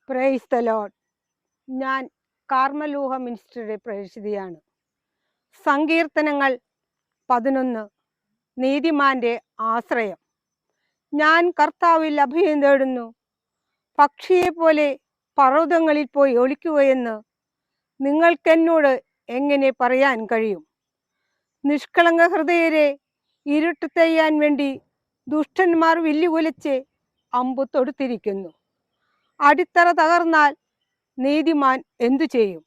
Price the Lord. ഞാൻ കാർമലൂഹ മിനിസ്ട്രിയുടെ പ്രേക്ഷിതയാണ്. സങ്കീർത്തനങ്ങൾ 11. നീതിമാന്റെ ആശ്രയം. ഞാൻ കർത്താവിൽ അഭയം തേടുന്നു. പക്ഷിയെപ്പോലെ പർവ്വതങ്ങളിൽ പോയി ഒളിക്കുകയെന്ന് നിങ്ങൾക്കെന്നോട് എങ്ങനെ പറയാൻ കഴിയും? നിഷ്കളങ്ക ഹൃദയരെ ഇരുട്ട് തെയ്യാൻ വേണ്ടി ദുഷ്ടന്മാർ വില്ലുകുലച്ച് അമ്പു തൊടുത്തിരിക്കുന്നു. അടിത്തറ തകർന്നാൽ നീതിമാൻ എന്തു ചെയ്യും?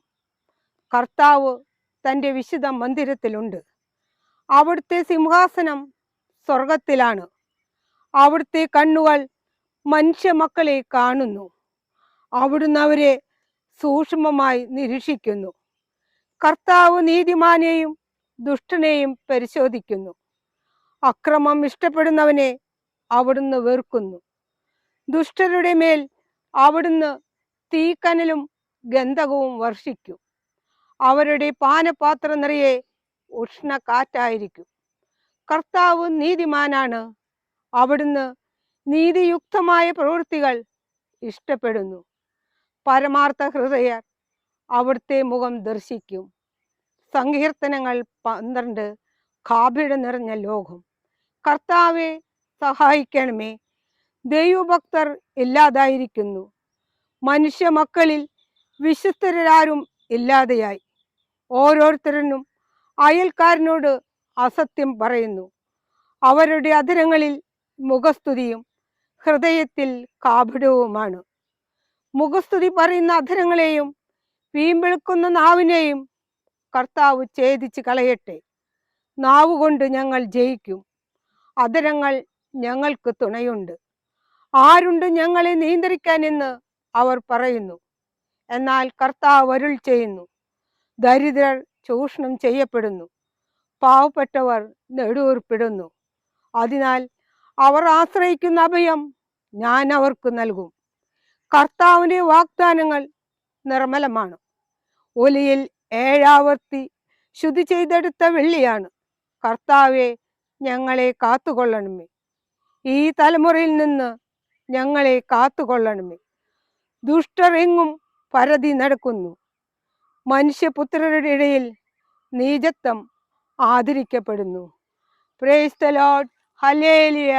കർത്താവ് തൻ്റെ വിശുദ്ധ മന്ദിരത്തിലുണ്ട്. അവിടുത്തെ സിംഹാസനം സ്വർഗത്തിലാണ്. അവിടുത്തെ കണ്ണുകൾ മനുഷ്യമക്കളെ കാണുന്നു. അവിടുന്ന് അവരെ സൂക്ഷ്മമായി നിരീക്ഷിക്കുന്നു. കർത്താവ് നീതിമാനെയും ദുഷ്ടനെയും പരിശോധിക്കുന്നു. അക്രമം ഇഷ്ടപ്പെടുന്നവനെ അവിടുന്ന് വെറുക്കുന്നു. ദുഷ്ടരുടെ മേൽ അവിടുന്ന് തീക്കനലും ഗന്ധകവും വർഷിക്കും. അവരുടെ പാനപാത്രം നിറയെ ഉഷ്ണ കാറ്റായിരിക്കും. കർത്താവ് നീതിമാനാണ്. അവിടുന്ന് നീതിയുക്തമായ പ്രവൃത്തികൾ ഇഷ്ടപ്പെടുന്നു. പരമാർത്ഥ ഹൃദയർ അവിടുത്തെ മുഖം ദർശിക്കും. സങ്കീർത്തനങ്ങൾ 12. കാപീഡ് നിറഞ്ഞ ലോകം. കർത്താവെ സഹായിക്കണമേ. ദൈവഭക്തർ ഇല്ലാതായിരിക്കുന്നു. മനുഷ്യ മക്കളിൽ വിശുദ്ധരാരും ഇല്ലാതെയായി. ഓരോരുത്തരും അയൽക്കാരനോട് അസത്യം പറയുന്നു. അവരുടെ അധരങ്ങളിൽ മുഖസ്തുതിയും ഹൃദയത്തിൽ കാപീഡവുമാണ്. മുഖസ്തുതി പറയുന്ന അധരങ്ങളെയും വീമ്പെടുക്കുന്ന നാവിനെയും കർത്താവ് ഛേദിച്ച് കളയട്ടെ. നാവുകൊണ്ട് ഞങ്ങൾ ജയിക്കും. അധരങ്ങൾ ഞങ്ങൾക്ക് തുണയുണ്ട്. ആരുണ്ട് ഞങ്ങളെ നിയന്ത്രിക്കാൻ എന്ന് അവർ പറയുന്നു. എന്നാൽ കർത്താവ് അരുൾ ചെയ്യുന്നു, ദരിദ്രർ ചൂഷണം ചെയ്യപ്പെടുന്നു, പാവപ്പെട്ടവർ നെടുവീർപ്പിടുന്നു. അതിനാൽ അവർ ആശ്രയിക്കുന്ന അഭയം ഞാൻ അവർക്ക് നൽകും. കർത്താവിൻ്റെ വാഗ്ദാനങ്ങൾ നിർമ്മലമാണ്. ഒലിയിൽ 7 ആവർത്തി ശുദ്ധി ചെയ്തെടുത്ത വെള്ളിയാണ്. കർത്താവെ, ഞങ്ങളെ കാത്തുകൊള്ളണമേ. ഈ തലമുറയിൽ നിന്ന് ഞങ്ങളെ കാത്തുകൊള്ളണമേ. ദുഷ്ടർ എങ്ങും പരതി നടക്കുന്നു. മനുഷ്യപുത്രരുടെ ഇടയിൽ നീചത്വം ആദരിക്കപ്പെടുന്നു. Praise the lord. ഹല്ലേലൂയ.